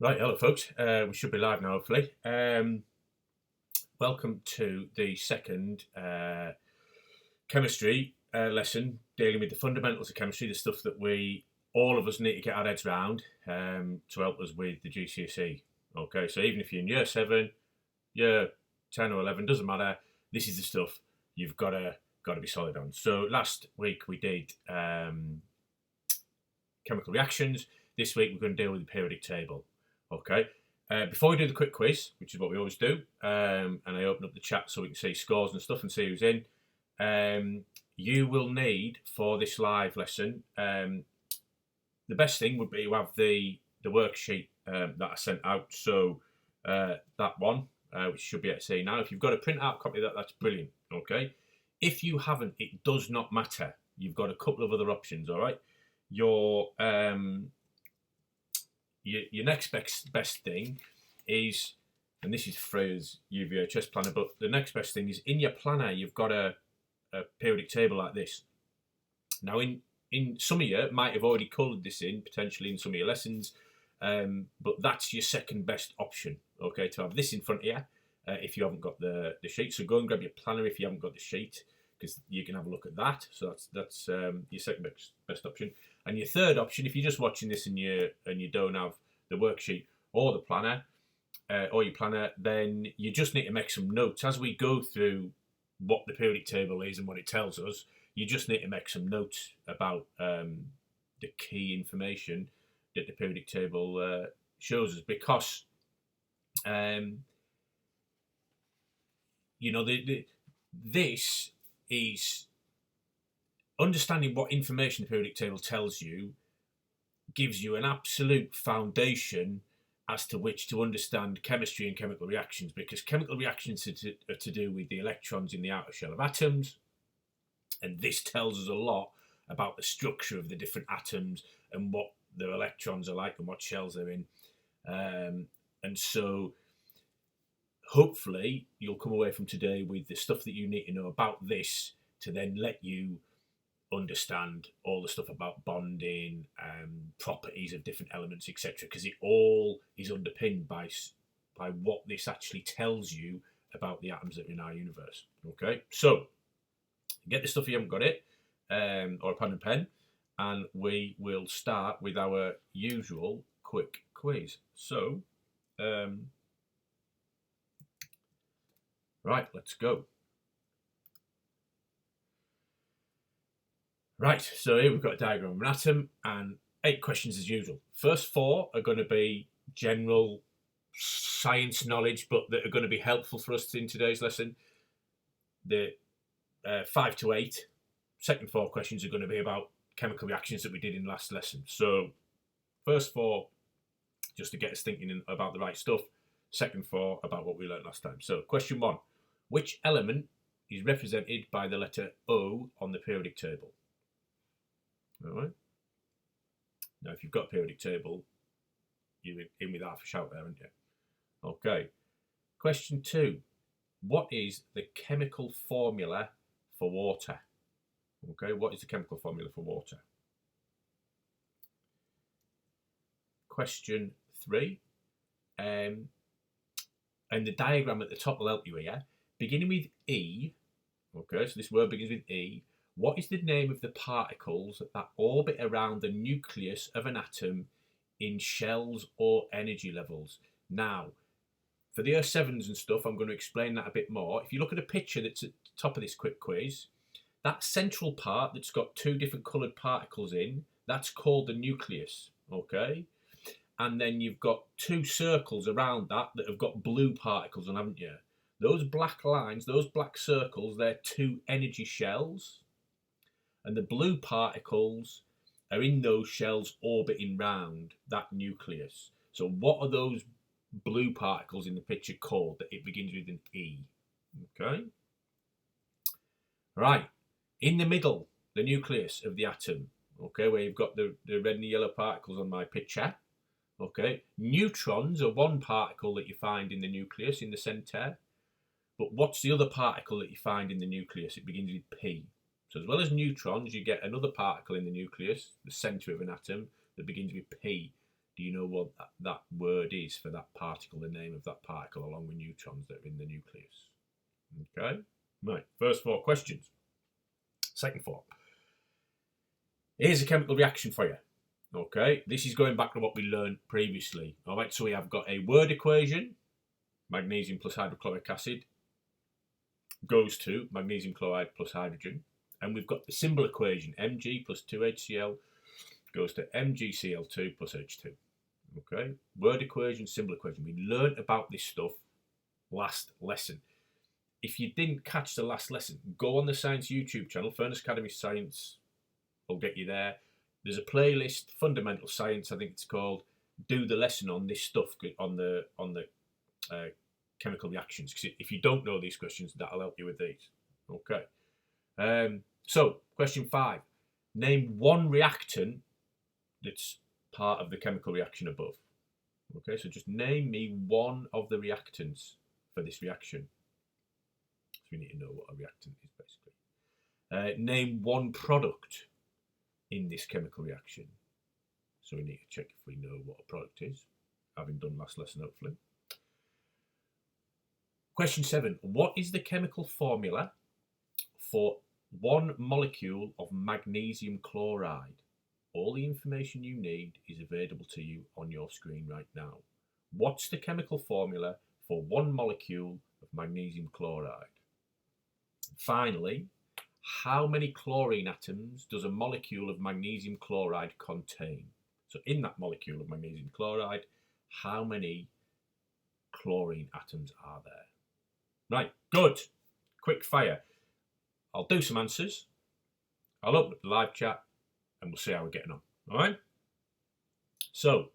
Right, hello folks. We should be live now, hopefully. Welcome to the second chemistry lesson dealing with the fundamentals of chemistry, the stuff that all of us need to get our heads around to help us with the GCSE. Okay, so even if you're in year 7, year 10 or 11, doesn't matter. This is the stuff you've got to be solid on. So last week we did chemical reactions. This week we're going to deal with the periodic table. Okay. Before we do the quick quiz, which is what we always do, and I open up the chat so we can see scores and stuff and see who's in, you will need for this live lesson, the best thing would be to have the worksheet that I sent out. So that one, which you should be able to see now. If you've got a print out copy of that, that's brilliant. Okay. If you haven't, it does not matter. You've got a couple of other options. All right. Your next best thing is, and this is Freya's UVHS planner, but the next best thing is in your planner, you've got a periodic table like this. Now, in some of you might have already coloured this in, potentially in some of your lessons, but that's your second best option, okay, to have this in front of you if you haven't got the sheet. So go and grab your planner if you haven't got the sheet, because you can have a look at that. So that's your second best option. And your third option, if you're just watching this and you don't have the worksheet or the planner or your planner, then you just need to make some notes as we go through what the periodic table is and what it tells us. You just need to make some notes about the key information that the periodic table shows us, because this is understanding what information the periodic table tells you, gives you an absolute foundation as to which to understand chemistry and chemical reactions, because chemical reactions are to do with the electrons in the outer shell of atoms, and this tells us a lot about the structure of the different atoms and what their electrons are like and what shells they're in. And so hopefully you'll come away from today with the stuff that you need to know about this to then let you understand all the stuff about bonding, properties of different elements, etc., because it all is underpinned by what this actually tells you about the atoms that are in our universe. Okay, so get the stuff if you haven't got it, or a pen and pen, and we will start with our usual quick quiz. So right, let's go. Right, so here we've got a diagram of an atom and 8 questions as usual. First 4 are going to be general science knowledge, but that are going to be helpful for us in today's lesson. The 5 to 8, second 4 questions are going to be about chemical reactions that we did in last lesson. So first 4, just to get us thinking about the right stuff. Second 4, about what we learned last time. So question 1, which element is represented by the letter O on the periodic table? All right. Now, if you've got a periodic table, you're in with half a shout there, aren't you? Okay. Question 2. What is the chemical formula for water? Okay, what is the chemical formula for water? Question 3. And the diagram at the top will help you here. Beginning with E, okay, so this word begins with E. What is the name of the particles that orbit around the nucleus of an atom in shells or energy levels? Now, for the Earth-7s and stuff, I'm going to explain that a bit more. If you look at a picture that's at the top of this quick quiz, that central part that's got 2 different coloured particles in, that's called the nucleus, okay? And then you've got 2 circles around that have got blue particles on, haven't you? Those black lines, those black circles, they're 2 energy shells. And the blue particles are in those shells orbiting round that nucleus. So what are those blue particles in the picture called that it begins with an E? Okay. Right. In the middle, the nucleus of the atom, okay, where you've got the red and the yellow particles on my picture. Okay. Neutrons are one particle that you find in the nucleus in the centre. But what's the other particle that you find in the nucleus? It begins with P. So as well as neutrons, you get another particle in the nucleus, the centre of an atom, that begins with P. Do you know what that word is for that particle, the name of that particle, along with neutrons that are in the nucleus? Okay, right, first 4 questions. Second 4. Here's a chemical reaction for you. Okay, this is going back to what we learned previously. All right, so we have got a word equation, magnesium plus hydrochloric acid goes to magnesium chloride plus hydrogen. And we've got the symbol equation, Mg plus 2HCl goes to MgCl2 plus H2. Okay, word equation, symbol equation. We learned about this stuff last lesson. If you didn't catch the last lesson, go on the Science YouTube channel, Furness Academy Science will get you there. There's a playlist, Fundamental Science, I think it's called. Do the lesson on this stuff, on the chemical reactions. Because if you don't know these questions, that'll help you with these. Okay. So, question 5. Name one reactant that's part of the chemical reaction above. Okay, so just name me one of the reactants for this reaction. So we need to know what a reactant is, basically. Name one product in this chemical reaction. So we need to check if we know what a product is, having done last lesson, hopefully. Question 7. What is the chemical formula for 1 molecule of magnesium chloride? All the information you need is available to you on your screen right now. What's the chemical formula for 1 molecule of magnesium chloride? Finally, how many chlorine atoms does a molecule of magnesium chloride contain? So in that molecule of magnesium chloride, how many chlorine atoms are there? Right, good. Quick fire. I'll do some answers. I'll open up the live chat and we'll see how we're getting on. All right? So,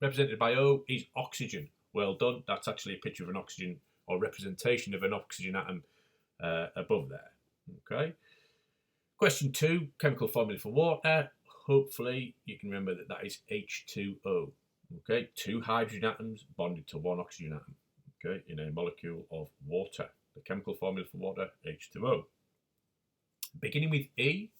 represented by O is oxygen. Well done. That's actually a picture of an oxygen, or representation of an oxygen atom above there. Okay. Question 2, chemical formula for water. Hopefully you can remember that is H2O. Okay, 2 hydrogen atoms bonded to 1 oxygen atom. Okay, in a molecule of water. The chemical formula for water, H2O. Beginning with E,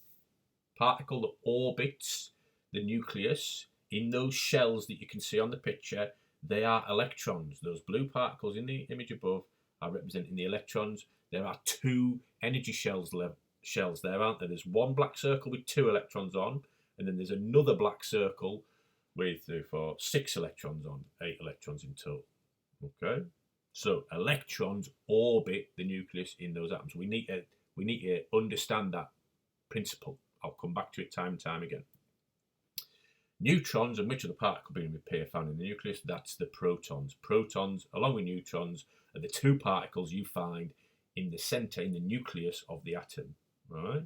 particle that orbits the nucleus. In those shells that you can see on the picture, they are electrons. Those blue particles in the image above are representing the electrons. There are 2 energy shells there, aren't there? There's 1 black circle with 2 electrons on, and then there's another black circle with 6 electrons on, 8 electrons in total. Okay, so electrons orbit the nucleus in those atoms. We need to understand that principle. I'll come back to it time and time again. Neutrons, and which of the particle beginning with P are found in the nucleus? That's the protons. Protons, along with neutrons, are the 2 particles you find in the centre, in the nucleus of the atom. All right?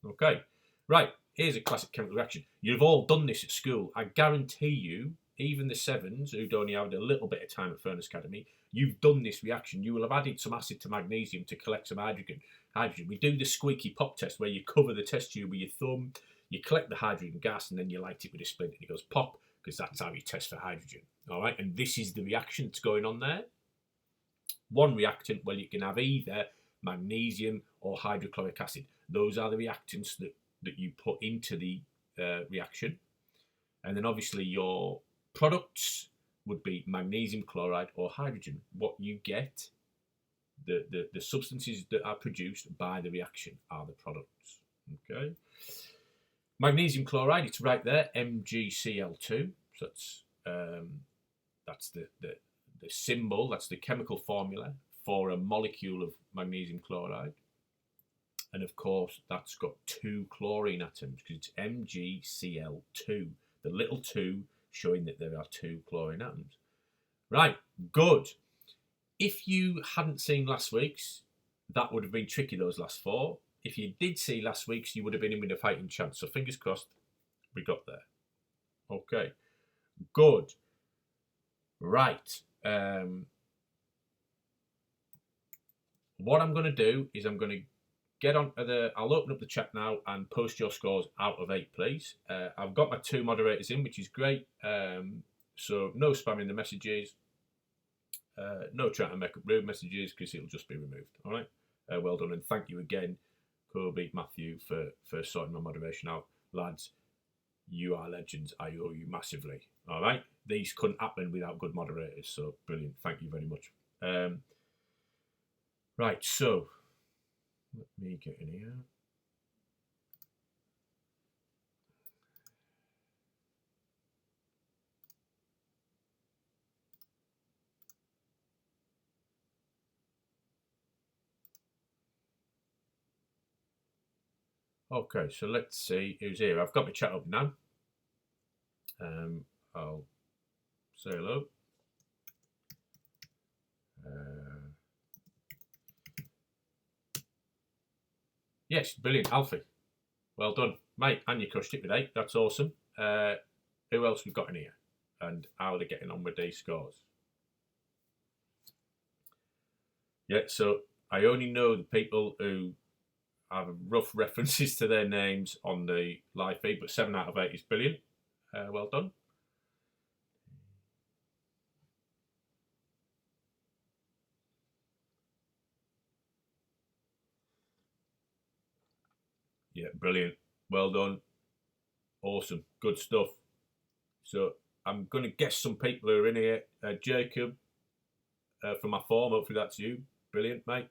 Okay. Right, here's a classic chemical reaction. You've all done this at school. I guarantee you, even the 7s who'd only had a little bit of time at Furness Academy, you've done this reaction. You will have added some acid to magnesium to collect some hydrogen. We do the squeaky pop test where you cover the test tube with your thumb, you collect the hydrogen gas, and then you light it with a splint and it goes pop, because that's how you test for hydrogen. All right, and this is the reaction that's going on there. One reactant, well, you can have either magnesium or hydrochloric acid. Those are the reactants that you put into the reaction. And then obviously your products would be magnesium chloride or hydrogen. What you get, the substances that are produced by the reaction are the products. Okay. Magnesium chloride, it's right there, MgCl2. So that's the symbol, that's the chemical formula for a molecule of magnesium chloride. And of course, that's got 2 chlorine atoms because it's MgCl2. The little 2 showing that there are 2 chlorine atoms. Right, good. If you hadn't seen last week's, that would have been tricky, those last 4. If you did see last week's, you would have been in with a fighting chance. So fingers crossed, we got there. Okay, good. Right. What I'm going to do is I'm going to get on I'll open up the chat now and post your scores out of 8, please. I've got my 2 moderators in, which is great. So no spamming the messages. No trying to make up rude messages because it'll just be removed. All right. Well done, and thank you again, Kobe, Matthew, for sorting my moderation out, lads. You are legends. I owe you massively. All right. These couldn't happen without good moderators. So brilliant. Thank you very much. Right. So let me get in here. Okay, so let's see who's here. I've got my chat up now. I'll say hello. Yes, brilliant, Alfie. Well done, mate. And you crushed it today. That's awesome. Who else we've got in here? And how are they getting on with these scores? Yeah, so I only know the people who have rough references to their names on the live feed, but 7 out of 8 is brilliant. Well done. Yeah, brilliant. Well done. Awesome. Good stuff. So I'm going to guess some people who are in here. Jacob, from my form, hopefully that's you. Brilliant, mate.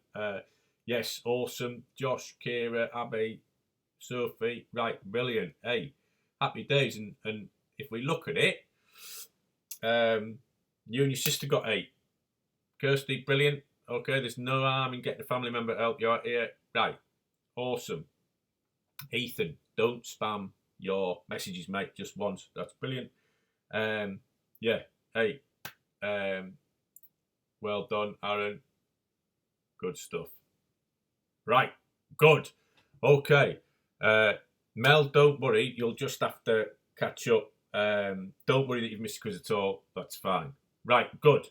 Yes, awesome. Josh, Kira, Abby, Sophie. Right, brilliant. Hey, happy days. And if we look at it, you and your sister got 8. Kirsty, brilliant. Okay, there's no harm in getting a family member to help you out here. Right, awesome. Ethan, don't spam your messages, mate, just once. That's brilliant. Yeah, hey, well done, Aaron. Good stuff. Right, good. Okay. Mel, don't worry. You'll just have to catch up. Don't worry that you've missed a quiz at all. That's fine. Right, good.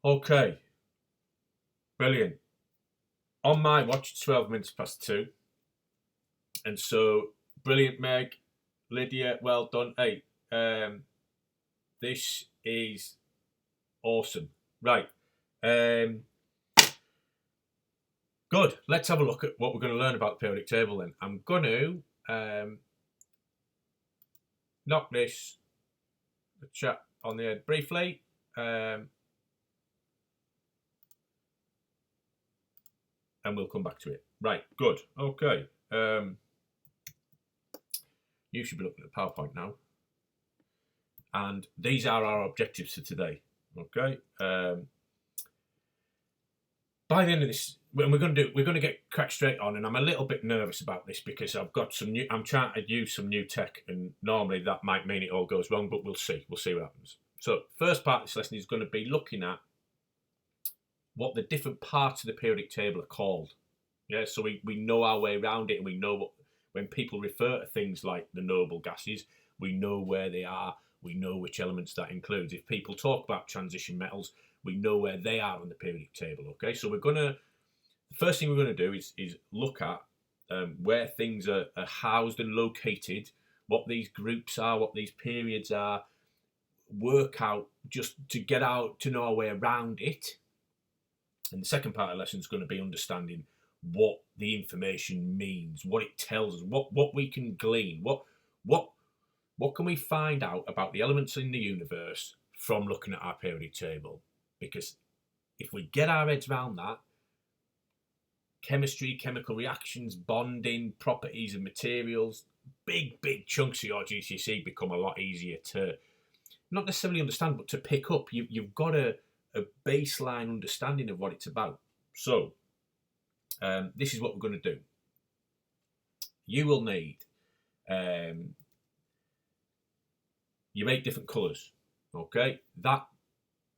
Okay. Brilliant. On my watch, it's 12 minutes past 2. And so, brilliant, Meg. Lydia, well done. Hey, this is awesome. Right. Good. Let's have a look at what we're going to learn about the periodic table then. I'm going to knock this the chat on the head briefly. And we'll come back to it. Right, good. Okay. You should be looking at the PowerPoint now. And these are our objectives for today. Okay. By the end of this, we're going to get cracked straight on, and I'm a little bit nervous about this because I've got I'm trying to use some new tech, and normally that might mean it all goes wrong, but we'll see. We'll see what happens. So, first part of this lesson is going to be looking at what the different parts of the periodic table are called. Yeah, so we know our way around it, and we know what, when people refer to things like the noble gases, we know where they are, we know which elements that includes. If people talk about transition metals, we know where they are on the periodic table. Okay, so the first thing we're going to do is look at where things are housed and located, what these groups are, what these periods are, work out just to get out to know our way around it. And the second part of the lesson is going to be understanding what the information means, what it tells us, what we can glean, what can we find out about the elements in the universe from looking at our periodic table. Because if we get our heads around that, chemistry, chemical reactions, bonding, properties of materials, big chunks of your GCSE become a lot easier to not necessarily understand, but to pick up. You've got a baseline understanding of what it's about. So this is what we're going to do. You will need your 8 different colours. Okay, that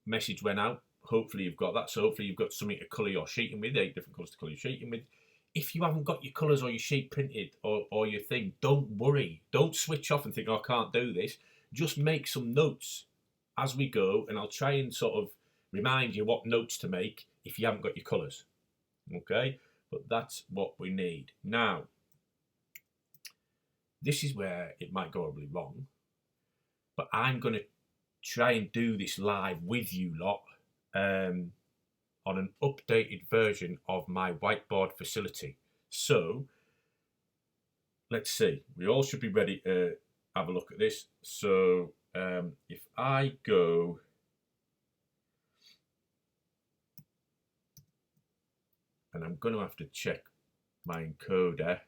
message went out. Hopefully you've got that. So hopefully you've got something to colour your sheeting with, 8 different colours to colour your sheeting with. If you haven't got your colours or your sheet printed or your thing, don't worry. Don't switch off and think, oh, I can't do this. Just make some notes as we go, and I'll try and sort of remind you what notes to make if you haven't got your colours. Okay, but that's what we need. Now, this is where it might go horribly wrong, but I'm going to try and do this live with you lot on an updated version of my whiteboard facility. So let's see. We all should be ready to have a look at this. So if I go, and I'm going to have to check my encoder.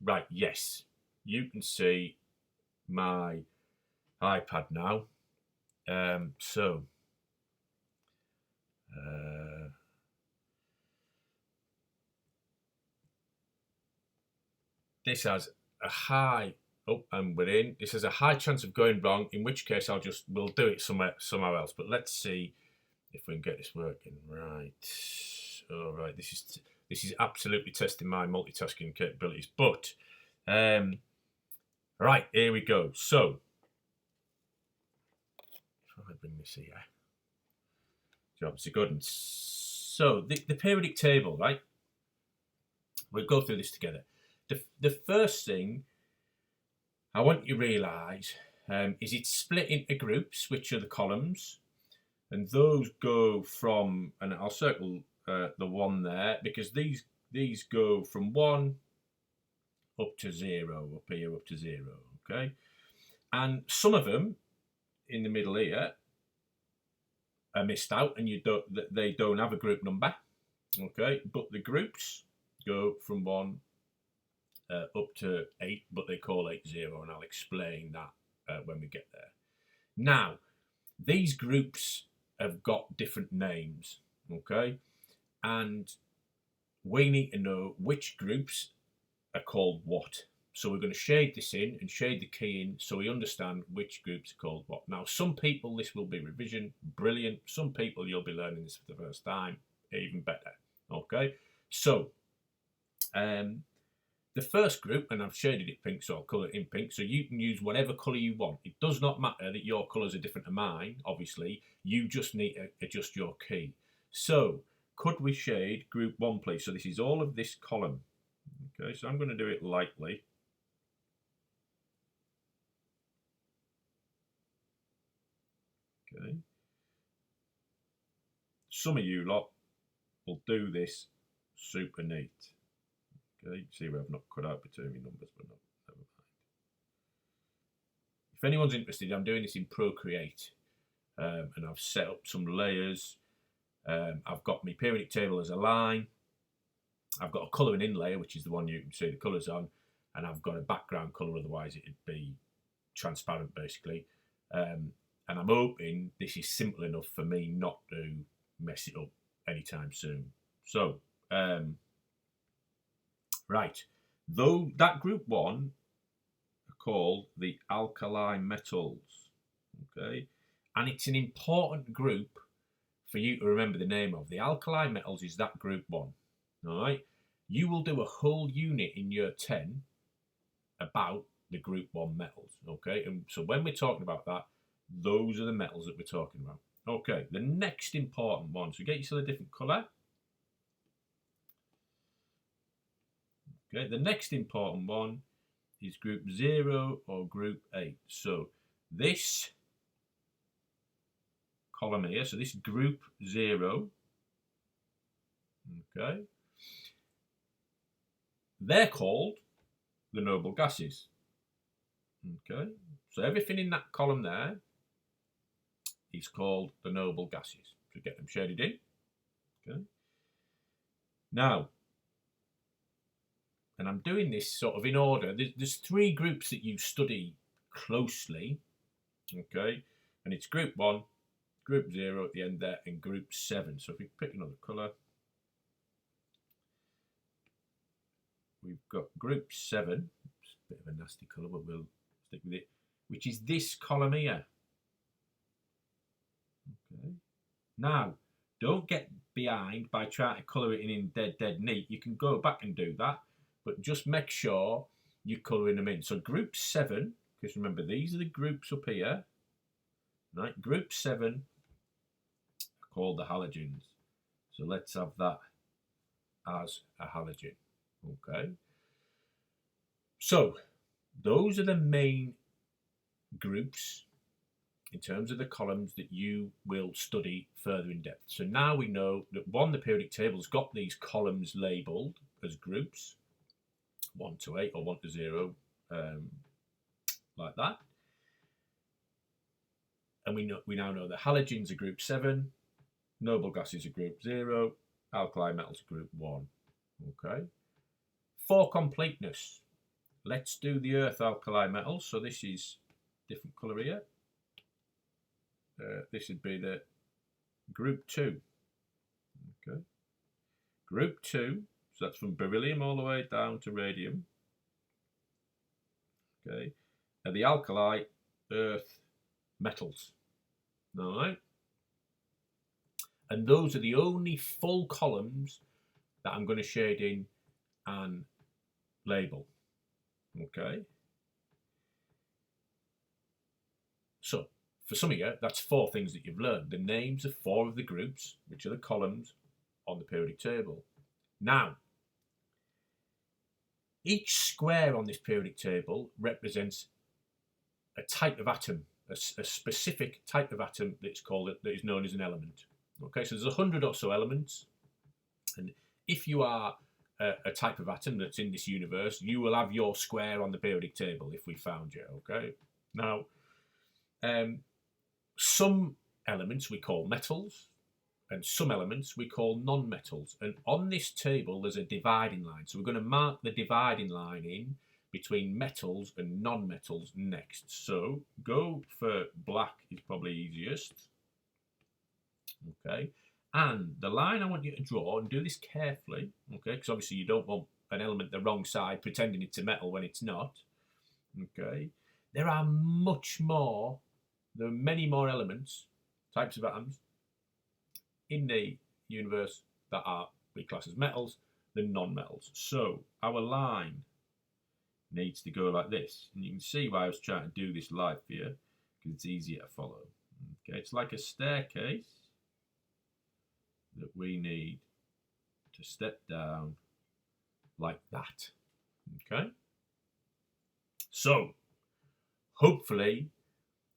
Right, yes, you can see my iPad now. So this has a high. Oh, and we're in. This has a high chance of going wrong. In which case, we'll do it somewhere else. But let's see if we can get this working. Right. All right. This is absolutely testing my multitasking capabilities. But right, here we go. So if I bring this here, jobs are good. And so the periodic table, right? We'll go through this together. The first thing I want you to realise is it's split into groups, which are the columns, and those go from, and I'll circle the one there, because these go from 1 up to 0, up here up to 0, okay? And some of them in the middle here are missed out, and they don't have a group number, okay? But the groups go from 1 up to 8, but they call 8 0, and I'll explain that when we get there. Now, these groups have got different names, okay? And we need to know which groups are called what. So we're going to shade this in and shade the key in so we understand which groups are called what. Now, some people, this will be revision, brilliant. Some people, you'll be learning this for the first time, even better, okay? So, the first group, and I've shaded it pink, so I'll colour it in pink, so you can use whatever colour you want. It does not matter that your colours are different to mine, obviously. You just need to adjust your key. So, could we shade group 1, please? So this is all of this column. Okay, so I'm going to do it lightly. Okay. Some of you lot will do this super neat. Okay, see where I've not cut out between my numbers, but no, never mind. If anyone's interested, I'm doing this in Procreate, and I've set up some layers. I've got my periodic table as a line. I've got a colouring in layer, which is the one you can see the colours on, and I've got a background colour, otherwise it'd be transparent, basically. And I'm hoping this is simple enough for me not to mess it up anytime soon. So, right, though that group 1 are called the alkali metals, okay, and it's an important group for you to remember the name of. The alkali metals is that group 1, all right? You will do a whole unit in year 10 about the group 1 metals, okay? And so when we're talking about that, those are the metals that we're talking about. Okay, the next important one, so get yourself a different colour. Okay, the next important one is group 0 or group 8. So this column here, so this group 0, okay, they're called the noble gases. Okay, so everything in that column there is called the noble gases. So get them shaded in. Okay. Now, and I'm doing this sort of in order. There's 3 groups that you study closely. Okay, and it's group 1, group 0 at the end there, and group 7. So if we pick another colour, we've got group 7. It's a bit of a nasty colour, but we'll stick with it, which is this column here. Okay. Now, don't get behind by trying to colour it in dead neat. You can go back and do that, but just make sure you're colouring them in. So group 7, because remember, these are the groups up here. Right, group 7 are called the halogens. So let's have that as a halogen. Okay. So those are the main groups in terms of the columns that you will study further in depth. So now we know that 1, the periodic table's got these columns labelled as groups, 1 to 8 or 1 to 0, like that. And we now know that halogens are group 7, noble gases are group 0, alkali metals are group 1. Okay. For completeness, let's do the earth alkali metals. So this is different colour here. This would be the group 2. Okay. Group 2, so that's from beryllium all the way down to radium. Okay. Are the alkali earth metals. All right. And those are the only full columns that I'm going to shade in and label. Okay. So for some of you, that's 4 things that you've learned. The names of 4 of the groups, which are the columns on the periodic table. Now, each square on this periodic table represents a type of atom, a specific type of atom that is known as an element. Okay, so there's 100 or so elements, and if you are a type of atom that's in this universe, you will have your square on the periodic table if we found you. Okay, now some elements we call metals, and some elements we call non-metals. And on this table, there's a dividing line. So we're going to mark the dividing line in between metals and non-metals next. So go for black is probably easiest. Okay. And the line I want you to draw, and do this carefully, okay, because obviously you don't want an element the wrong side pretending it's a metal when it's not. Okay. There are many more elements, types of atoms, in the universe that we class as metals than non-metals. So our line needs to go like this. And you can see why I was trying to do this live for you, because it's easier to follow. Okay, it's like a staircase that we need to step down like that. Okay? So, hopefully,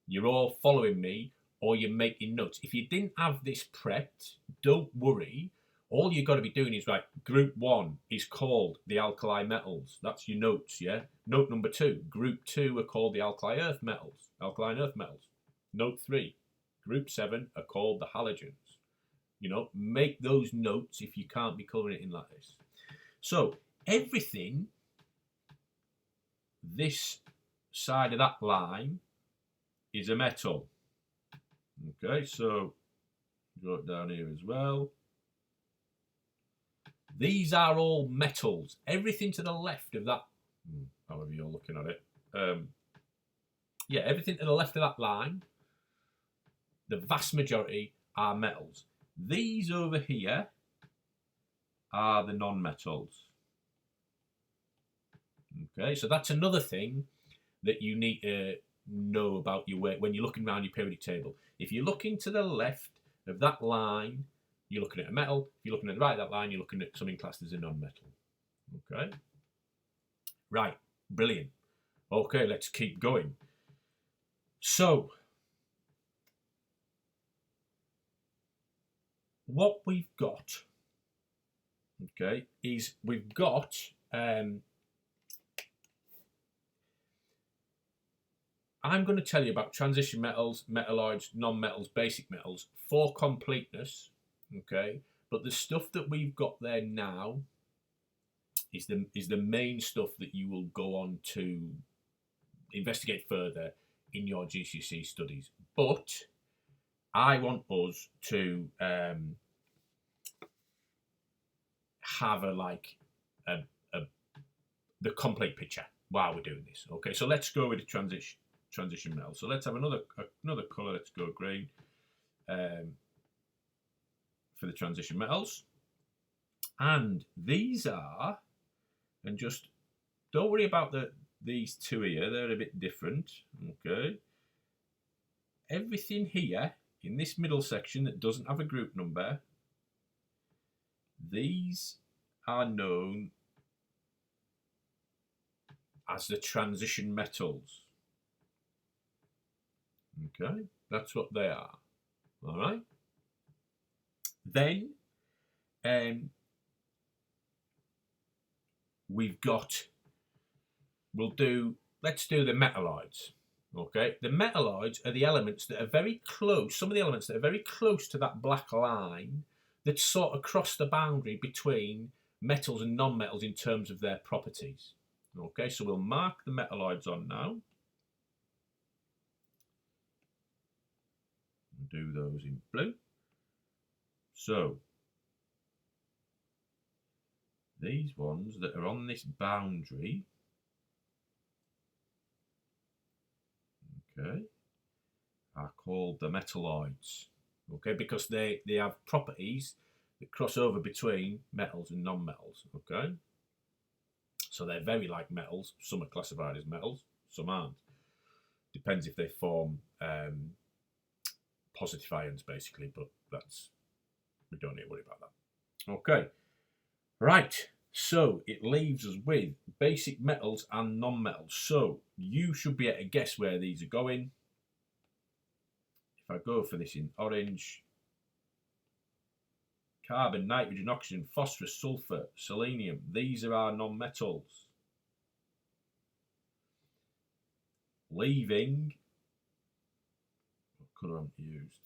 you're all following me, or you're making notes. If you didn't have this prepped, don't worry. All you've got to be doing is, right, group 1 is called the alkali metals. That's your notes, yeah? Note number 2, group 2 are called the alkali earth metals. Note 3, group 7 are called the halogens. You know, make those notes if you can't be colouring it in like this. So, everything this side of that line is a metal. Okay, so draw it down here as well. These are all metals. Everything to the left of that, however you're looking at it, everything to the left of that line, the vast majority are metals. These over here are the non-metals. Okay, so that's another thing that you need to know about your work when you're looking around your periodic table. If you're looking to the left of that line, you're looking at a metal. If you're looking at the right of that line, you're looking at something classed as a non-metal. Okay? Right, brilliant. Okay, let's keep going. So, what we've got, okay, is we've got I'm going to tell you about transition metals, metalloids, non-metals, basic metals for completeness, okay? But the stuff that we've got there now is the main stuff that you will go on to investigate further in your GCSE studies. But I want us to have the complete picture while we're doing this. Okay, so let's go with the transition metal. So let's have another colour. Let's go green for the transition metals. And these are, and just don't worry about these two here. They're a bit different. Okay. Everything here in this middle section that doesn't have a group number, these are known as the transition metals. Okay, that's what they are. All right. Then we'll do let's do the metalloids. Okay, the metalloids are the elements that are very close, some of the elements that are very close to that black line that sort of cross the boundary between metals and non-metals in terms of their properties. Okay, so we'll mark the metalloids on now. Do those in blue. So these ones that are on this boundary, okay, are called the metalloids. Okay, because they have properties that cross over between metals and non-metals. Okay, so they're very like metals. Some are classified as metals, some aren't. Depends if they form positive ions, basically, but we don't need to worry about that. Okay, right. So it leaves us with basic metals and non-metals. So you should be able to guess where these are going. If I go for this in orange, carbon, nitrogen, oxygen, phosphorus, sulfur, selenium, these are our non-metals. Leaving, what colour haven't I used?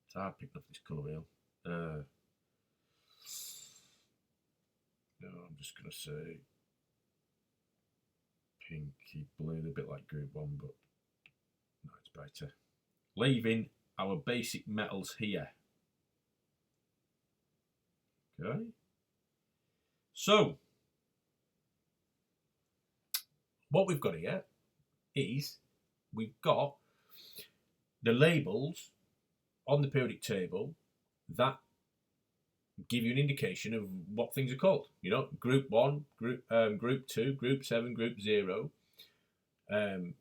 It's hard picking up this colour wheel. No, I'm just going to say pinky blue, a bit like group 1, but no, it's brighter. Leaving our basic metals here. Okay. So, what we've got here is we've got the labels on the periodic table that give you an indication of what things are called. You know, group 1, group 2, group 7, group 0.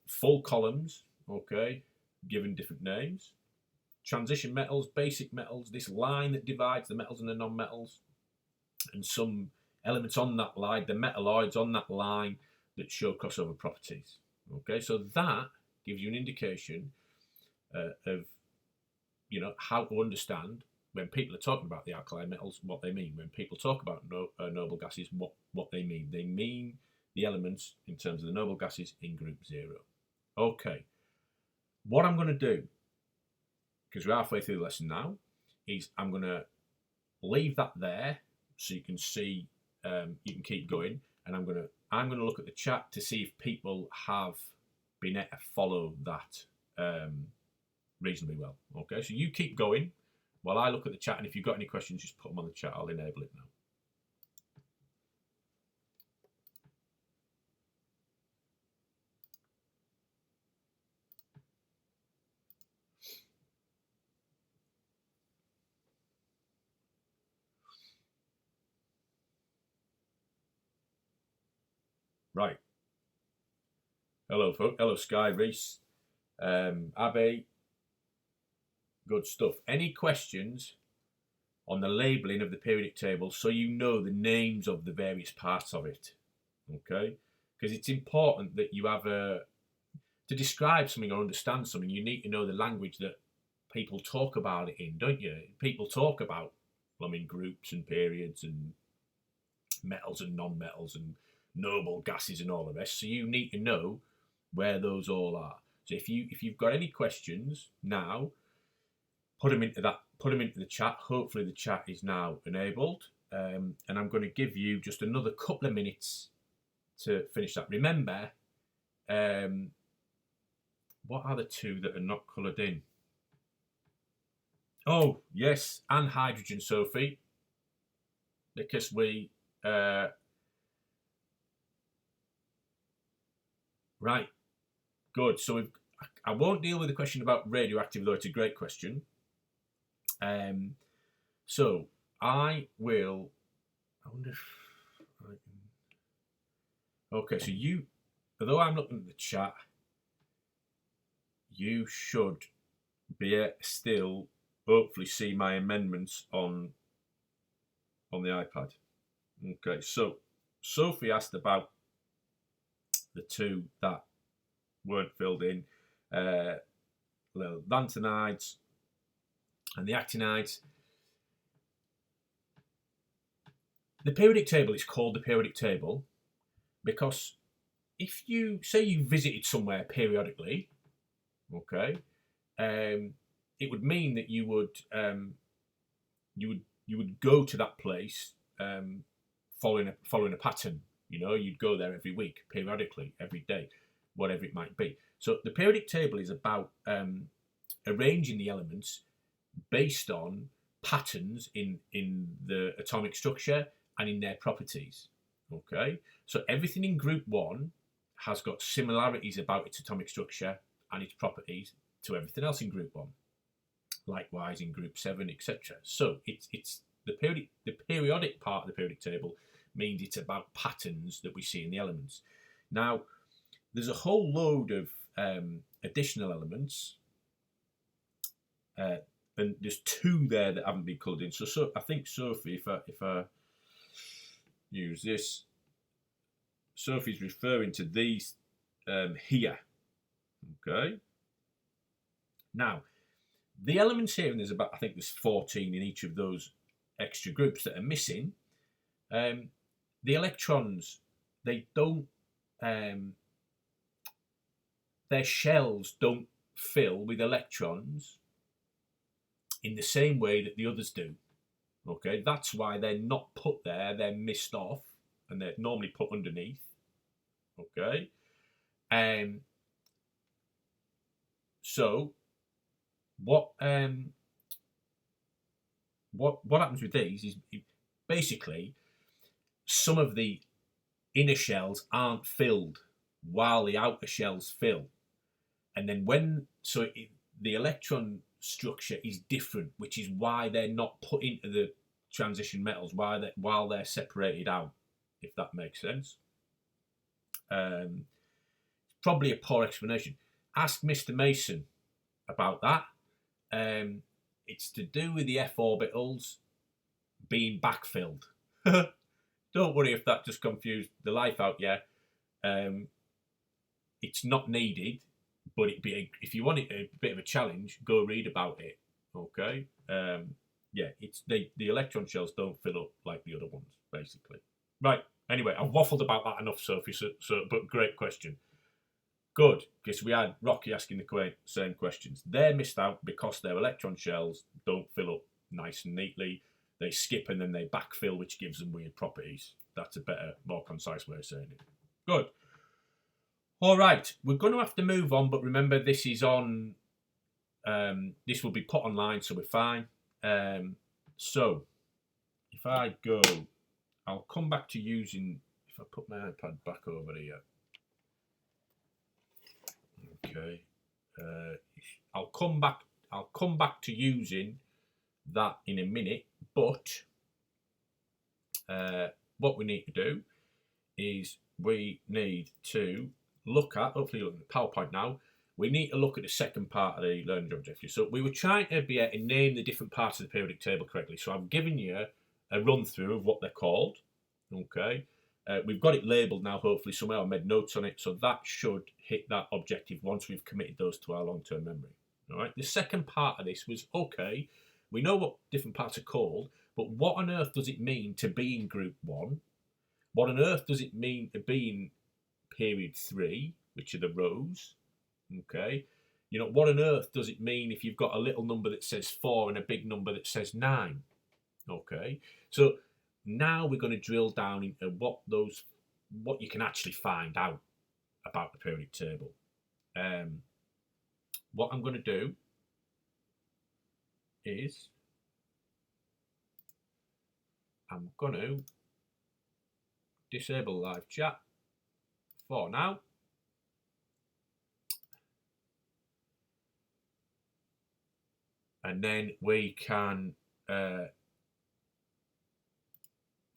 Full columns, okay, given different names. Transition metals, basic metals, this line that divides the metals and the non-metals, and some elements on that line, the metalloids on that line that show crossover properties. Okay, so that gives you an indication of, you know, how to understand when people are talking about the alkali metals, what they mean. When people talk about noble gases, what they mean. They mean the elements in terms of the noble gases in group 0. Okay, what I'm going to do, because we're halfway through the lesson now, is I'm going to leave that there so you can see, you can keep going, and I'm going to look at the chat to see if people have been able to follow that reasonably well. Okay, so you keep going while I look at the chat, and if you've got any questions, just put them on the chat. I'll enable it now. Right. Hello, folks. Hello, Sky, Reese, Abby. Good stuff. Any questions on the labelling of the periodic table so you know the names of the various parts of it? Okay? Because it's important that you have to describe something or understand something, you need to know the language that people talk about it in, don't you? People talk about, I mean, groups and periods and metals and non-metals and noble gases and all the rest. So you need to know where those all are. So if you've got any questions now, put them into the chat. Hopefully the chat is now enabled, and I'm going to give you just another couple of minutes to finish that. Remember, what are the two that are not coloured in? Oh yes, and hydrogen, Sophie, because we right, good. So I won't deal with the question about radioactive, though it's a great question. So I will. I wonder if I can. Okay, so although I'm looking at the chat, you should be able to still hopefully see my amendments on the iPad. Okay, so Sophie asked about the two that weren't filled in, the lanthanides and the actinides. The periodic table is called the periodic table because if you say you visited somewhere periodically, okay, it would mean that you would go to that place following a pattern. You know, you'd go there every week, periodically, every day, whatever it might be. So the periodic table is about arranging the elements based on patterns in the atomic structure and in their properties. Okay, so everything in group 1 has got similarities about its atomic structure and its properties to everything else in group 1. Likewise in group 7, etc. So it's the periodic part of the periodic table means it's about patterns that we see in the elements. Now, there's a whole load of additional elements, and there's 2 there that haven't been coloured in. So I think Sophie, if I use this, Sophie's referring to these here. Okay. Now, the elements here, and there's about, I think there's 14 in each of those extra groups that are missing. The electrons, they don't, their shells don't fill with electrons in the same way that the others do. Okay, that's why they're not put there, they're missed off, and they're normally put underneath. Okay, so what happens with these is basically some of the inner shells aren't filled while the outer shells fill, and then the electron structure is different, which is why they're not put into the transition metals while they're separated out, if that makes sense. Probably a poor explanation. Ask Mr. Mason about that. It's to do with the f orbitals being backfilled. Don't worry if that just confused the life out you. It's not needed, but if you want it a bit of a challenge, go read about it. Okay. It's the electron shells don't fill up like the other ones, basically. Right. Anyway, I've waffled about that enough, Sophie. But great question. Good, because we had Rocky asking the same questions. They're missed out because their electron shells don't fill up nice and neatly. They skip and then they backfill, which gives them weird properties. That's a better, more concise way of saying it. Good. All right, we're going to have to move on, but remember this is on. This will be put online, so we're fine. So if I go, I'll come back to using. If I put my iPad back over here. Okay, I'll come back to using that in a minute. But what we need to do is we need to look at. Hopefully, look at the PowerPoint now. We need to look at the second part of the learning objective. So we were trying to be able to name the different parts of the periodic table correctly. So I've given you a run through of what they're called. Okay. We've got it labelled now, hopefully, somewhere. I made notes on it, so that should hit that objective once we've committed those to our long-term memory. All right. The second part of this was, okay, we know what different parts are called, but what on earth does it mean to be in group 1? What on earth does it mean to be in period 3, which are the rows? Okay. You know, what on earth does it mean if you've got a little number that says 4 and a big number that says 9? Okay. So now we're going to drill down into what you can actually find out about the periodic table. What I'm going to do is I'm going to disable live chat for now. And then we can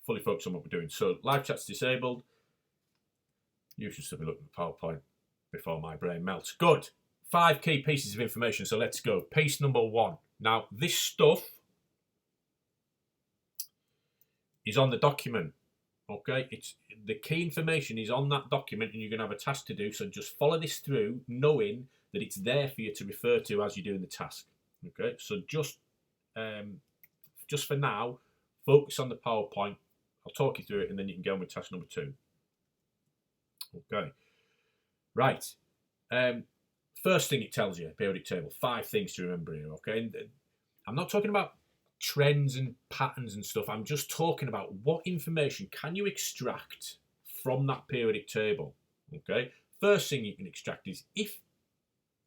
fully focus on what we're doing. So live chat's disabled. You should still be looking at PowerPoint before my brain melts. Good. 5 key pieces of information. So let's go. Piece number 1. Now, this stuff is on the document. Okay, it's the key information is on that document, and you're going to have a task to do. So just follow this through, knowing that it's there for you to refer to as you're doing the task. Okay, so just for now, focus on the PowerPoint. I'll talk you through it, and then you can go on with task number 2. Okay, Right. First thing it tells you, periodic table, 5 things to remember here, okay? And I'm not talking about trends and patterns and stuff. I'm just talking about what information can you extract from that periodic table, okay? First thing you can extract is if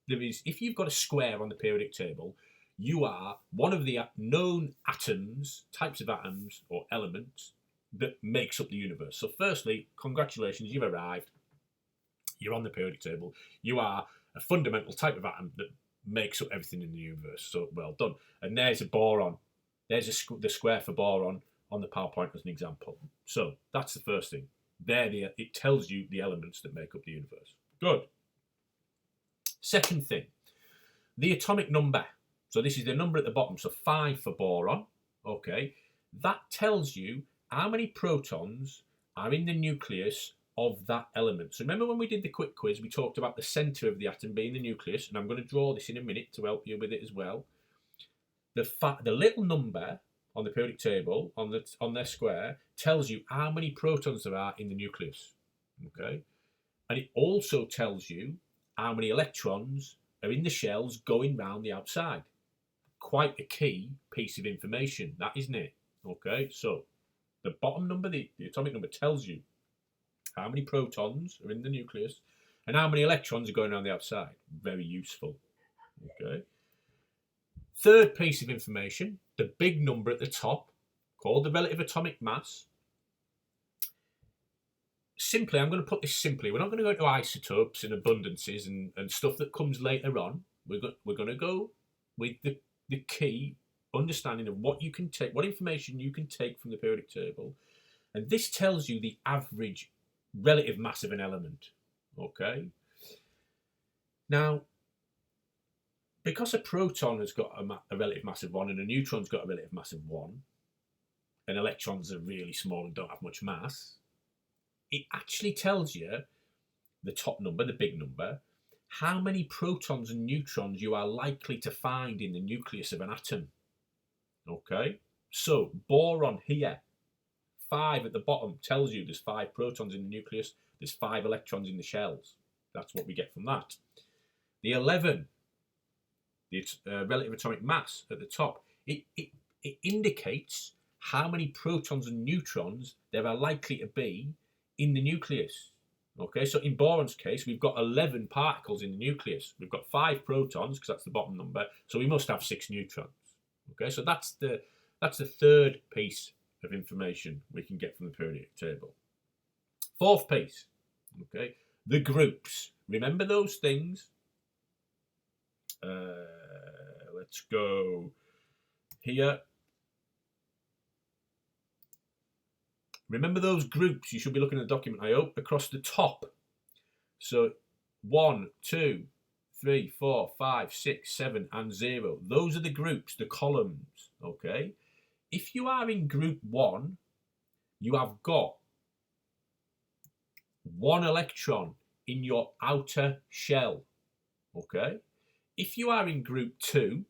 you've got a square on the periodic table, you are one of the known atoms, types of atoms or elements that makes up the universe. So firstly, congratulations, you've arrived. You're on the periodic table. You are a fundamental type of atom that makes up everything in the universe. So well done. And there's a boron. There's the square for boron on the PowerPoint as an example. So that's the first thing. It tells you the elements that make up the universe. Good. Second thing, the atomic number. So this is the number at the bottom. So 5 for boron. Okay. That tells you how many protons are in the nucleus of that element. So remember when we did the quick quiz, we talked about the centre of the atom being the nucleus, and I'm going to draw this in a minute to help you with it as well. The little number on the periodic table, on their square, tells you how many protons there are in the nucleus. Okay? And it also tells you how many electrons are in the shells going round the outside. Quite a key piece of information, that isn't it? Okay, so the bottom number, the atomic number, tells you how many protons are in the nucleus and how many electrons are going around the outside. Very useful. Okay. Third piece of information, the big number at the top, called the relative atomic mass. Simply, I'm going to put this simply. We're not going to go into isotopes and abundances and stuff that comes later on. We're going to go with the key understanding of what you can take, what information you can take from the periodic table. And this tells you the average relative mass of an element. Okay. Now, because a proton has got a relative mass of 1 and a neutron's got a relative mass of 1, and electrons are really small and don't have much mass, it actually tells you, the top number, the big number, how many protons and neutrons you are likely to find in the nucleus of an atom. Okay? So, boron here, 5 at the bottom, tells you there's 5 protons in the nucleus, there's 5 electrons in the shells. That's what we get from that. The 11, the relative atomic mass at the top, it indicates how many protons and neutrons there are likely to be in the nucleus. Okay, so in boron's case, we've got 11 particles in the nucleus. We've got 5 protons, because that's the bottom number, so we must have 6 neutrons. Okay, so that's the third piece of information we can get from the periodic table. Fourth piece, okay, the groups. Remember those things? Let's go here. Remember those groups. You should be looking at the document, I hope, across the top. So 1, 2, 3, 4, 5, 6, 7, and 0. Those are the groups, the columns. Okay. If you are in group 1, you have got 1 electron in your outer shell. Okay. If you are in group 2,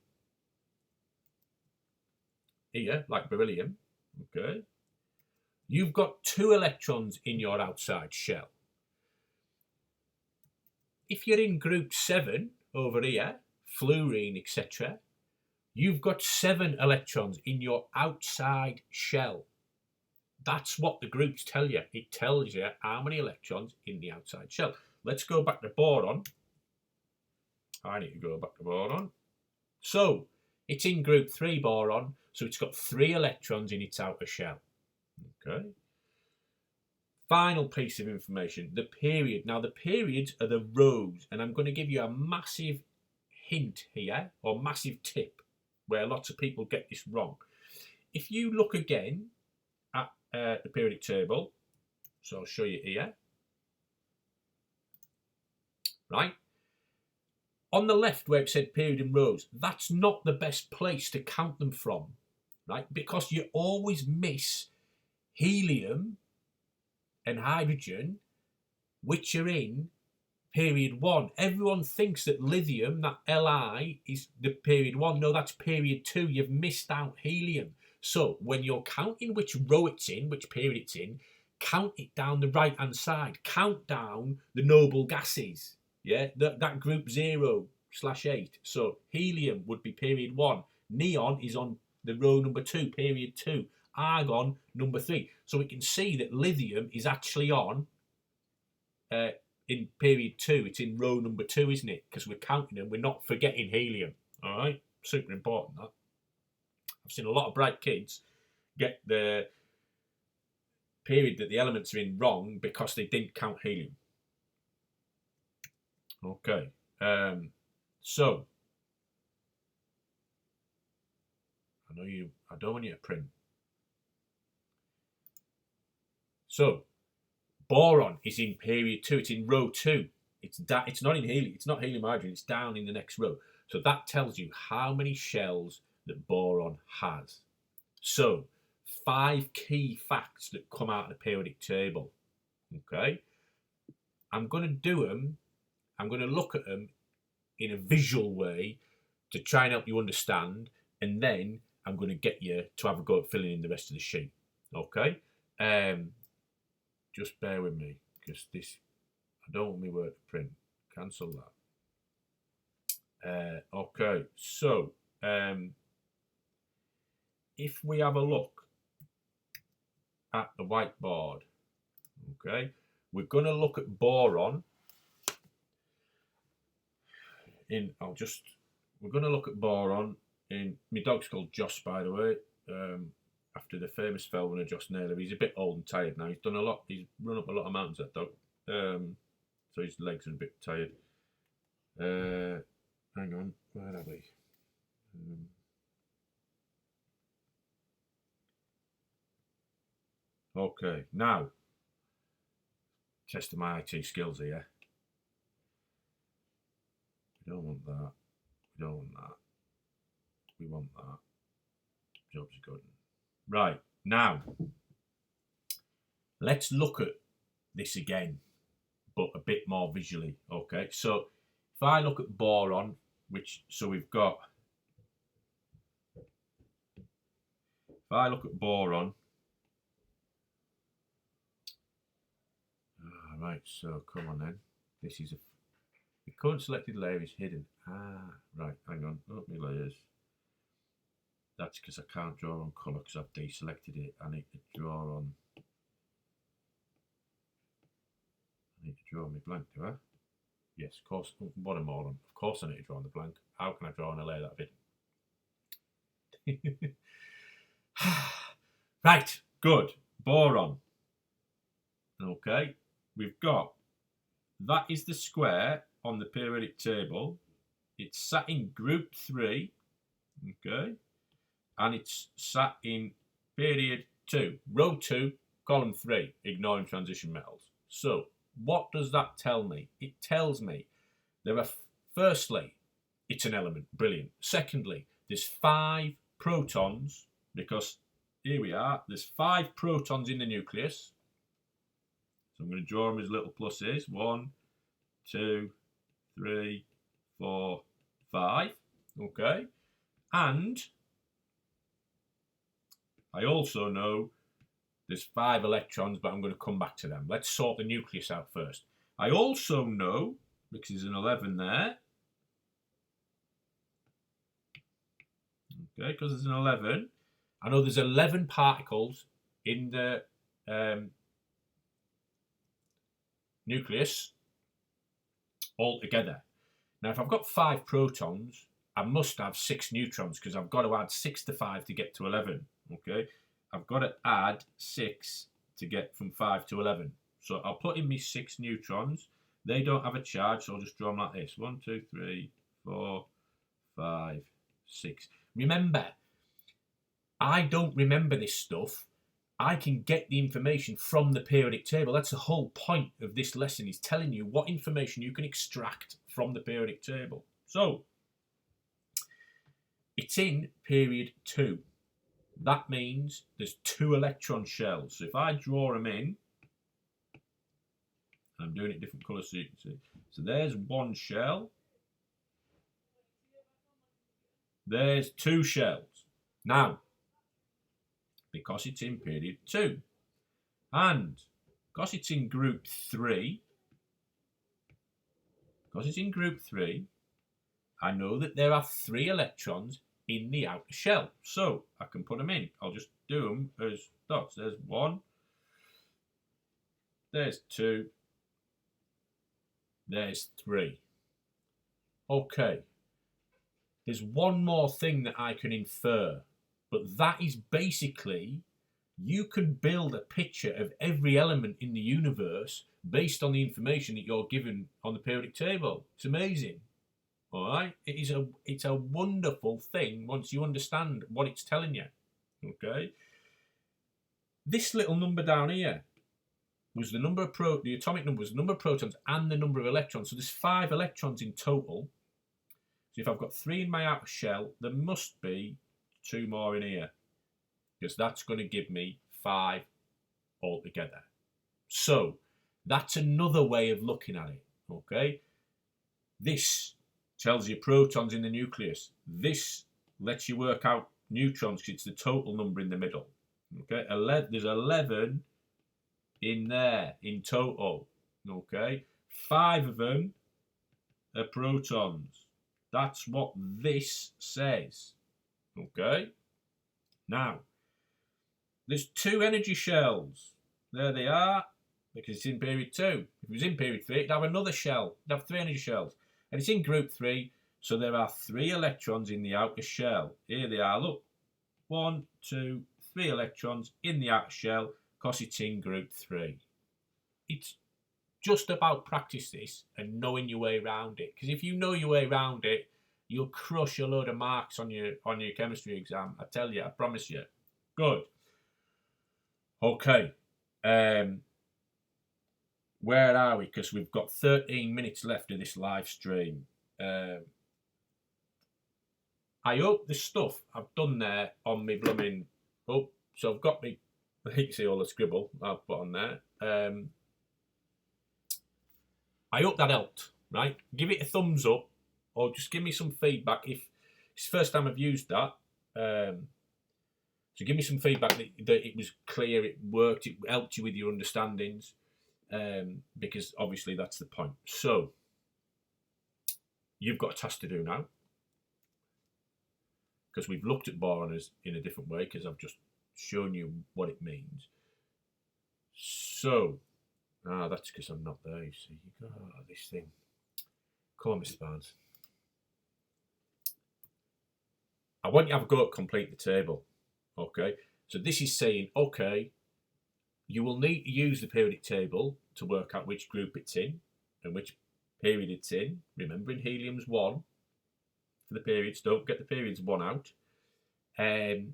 here, like beryllium, okay, you've got 2 electrons in your outside shell. If you're in group 7, over here, fluorine, etc., you've got 7 electrons in your outside shell. That's what the groups tell you. It tells you how many electrons in the outside shell. Let's go back to boron. I need to go back to boron. So, it's in group 3 boron, so it's got 3 electrons in its outer shell. Okay. Final piece of information, the period. Now, the periods are the rows, and I'm going to give you a massive hint here, or massive tip, where lots of people get this wrong. If you look again at the periodic table, so I'll show you here, right? On the left where it said period in rows, that's not the best place to count them from, right? Because you always miss helium and hydrogen, which are in period 1. Everyone thinks that lithium, that Li, is the period 1. No, that's period 2. You've missed out helium. So when you're counting which row it's in, which period it's in, count it down the right-hand side. Count down the noble gases. Yeah, that group 0/8. So helium would be period 1. Neon is on the row number 2, period 2. Argon, number 3. So we can see that lithium is actually on in period 2. It's in row number 2, isn't it? Because we're counting them. We're not forgetting helium. All right? Super important, that. I've seen a lot of bright kids get the period that the elements are in wrong because they didn't count helium. Okay. So I don't want you to print. So boron is in period 2. It's in row 2. It's not in helium. It's not helium hydrogen. It's down in the next row. So that tells you how many shells that boron has. So 5 key facts that come out of the periodic table. Okay. I'm going to do them. I'm going to look at them in a visual way to try and help you understand, and then I'm going to get you to have a go at filling in the rest of the sheet. Okay? Just bear with me, because I don't want my word to print. Cancel that. Okay, so if we have a look at the whiteboard, okay, we're going to look at boron. We're going to look at boron in, my dog's called Joss, by the way, after the famous fell runner Joss Naylor. He's a bit old and tired now. He's done a lot. He's run up a lot of mountains, that dog. So his legs are a bit tired. Hang on, where are we? Okay, now, testing my IT skills here. We don't want that. We don't want that. We want that. Job's good. Right, now, let's look at this again, but a bit more visually. Okay, so if I look at boron, so we've got, if I look at boron, right, so come on then. This is the current selected layer is hidden. Right, hang on, not my layers. That's because I can't draw on colour because I've deselected it. I need to draw on. I need to draw on my blank, do I? Yes, of course. What a moron. Of course I need to draw on the blank. How can I draw on a layer that I've hidden? Right, good. Boron. Okay, we've got, that is the square on the periodic table. It's sat in group 3, okay, and it's sat in period 2, row 2, column 3, ignoring transition metals. So what does that tell me? It tells me there are, firstly, it's an element, brilliant. Secondly, there's 5 protons, because here we are, there's 5 protons in the nucleus. So I'm going to draw them as little pluses. 1, 2, 3, 4, 5. Okay. And I also know there's 5 electrons, but I'm going to come back to them. Let's sort the nucleus out first. I also know, because there's an 11 there. Okay, because there's an 11. I know there's 11 particles in the nucleus altogether. Now, if I've got 5 protons, I must have 6 neutrons, because I've got to add 6 to 5 to get to 11. Okay, I've got to add 6 to get from 5 to 11. So I'll put in me 6 neutrons. They don't have a charge, so I'll just draw them like this. 1, 2, 3, 4, 5, 6. Remember, I don't remember this stuff. I can get the information from the periodic table. That's the whole point of this lesson, is telling you what information you can extract from the periodic table. So, it's in period 2. That means there's 2 electron shells. So if I draw them in, I'm doing it different colours so you can see. So there's 1 shell. There's 2 shells. Now, because it's in period 2, And because it's in group 3, I know that there are 3 electrons in the outer shell. So I can put them in. I'll just do them as dots. There's 1, there's 2, there's 3. Okay. There's one more thing that I can infer, but that is basically you can build a picture of every element in the universe based on the information that you're given on the periodic table. It's amazing. All right, it's a wonderful thing once you understand what it's telling you. Okay, this little number down here was the number of the atomic number was the number of protons and the number of electrons. So there's 5 electrons in total. So if I've got 3 in my outer shell, there must be 2 more in here, because that's going to give me 5 altogether. So that's another way of looking at it. Okay, this tells you protons in the nucleus. This lets you work out neutrons because it's the total number in the middle. Okay, there's 11 in there in total. Okay, 5 of them are protons. That's what this says. Okay, now there's 2 energy shells. There they are, because it's in period 2. If it was in period 3, it'd have another shell. It'd have 3 energy shells. And it's in group 3, so there are 3 electrons in the outer shell. Here they are, look. 1, 2, 3 electrons in the outer shell, because it's in group 3. It's just about practice this and knowing your way around it. Because if you know your way around it, you'll crush a load of marks on your chemistry exam. I tell you, I promise you. Good. Okay. Where are we? Because we've got 13 minutes left of this live stream. I hope the stuff I've done there on me blooming... Oh, so I've got me... I hate to see all the scribble I've put on there. I hope that helped, right? Give it a thumbs up, or just give me some feedback if it's the first time I've used that. So give me some feedback that it was clear, it worked, it helped you with your understandings, because obviously that's the point. So you've got a task to do now, because we've looked at boron in a different way, because I've just shown you what it means. So, that's because I'm not there, you see. This thing. Come on, Mr. Barnes. I want you to have a go at complete the table. Okay, so this is saying, okay, you will need to use the periodic table to work out which group it's in and which period it's in. Remembering helium's 1 for the periods. Don't get the periods 1 out. I